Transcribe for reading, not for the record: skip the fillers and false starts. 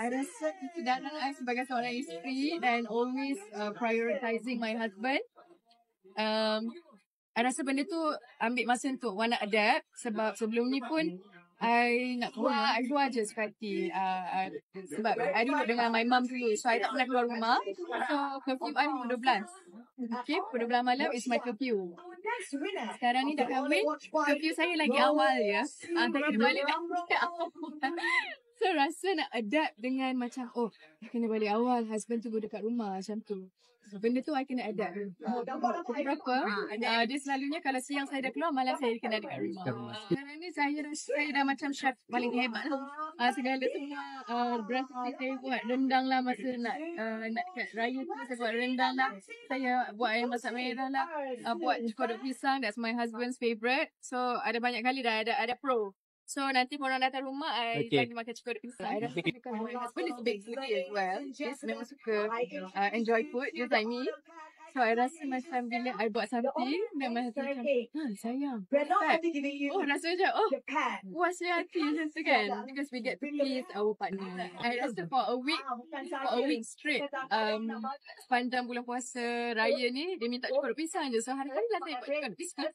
I rasa kesedaran I sebagai seorang isteri dan always prioritizing my husband. I rasa benda tu ambil masa untuk Wan nak adapt sebab sebelum ni pun I nak keluar, I keluar je sekali. Sebab I duduk dengan my mum dulu, so I tak pernah keluar rumah. So curfew I pukul 12. Okay, pukul 12 malam is my curfew. Sekarang ni dah kahwin, curfew saya lagi awal ya. Saya kena balik awal. So rasa nak adapt dengan macam kena balik awal, husband tunggu dekat rumah macam tu. Benda tu I kena adapt. Berapa? Dia selalunya kalau siang saya dah keluar, malam saya kena dekat rumah. Sekarang ni saya dah macam chef paling hebat lah. Segala semua recipe saya buat rendang lah masa nak dekat raya tu saya buat rendang lah. Saya buat ayam masak merah lah. Buat kodok pisang, that's my husband's favourite. So ada banyak kali dah ada pro. So nanti orang datang rumah, I bagi makan kodok pisang. I rasa because my husband is big foodie as well. Dia memang suka enjoy food just like me. So I rasa macam bila I buat something, dan my husband macam, sayang, rasa macam, puasnya hati macam tu kan. Because we get to please our partner. I rasa for a week straight, sepanjang bulan puasa raya ni, dia minta kodok pisang je. So hari-hari lah saya buat kodok pisang.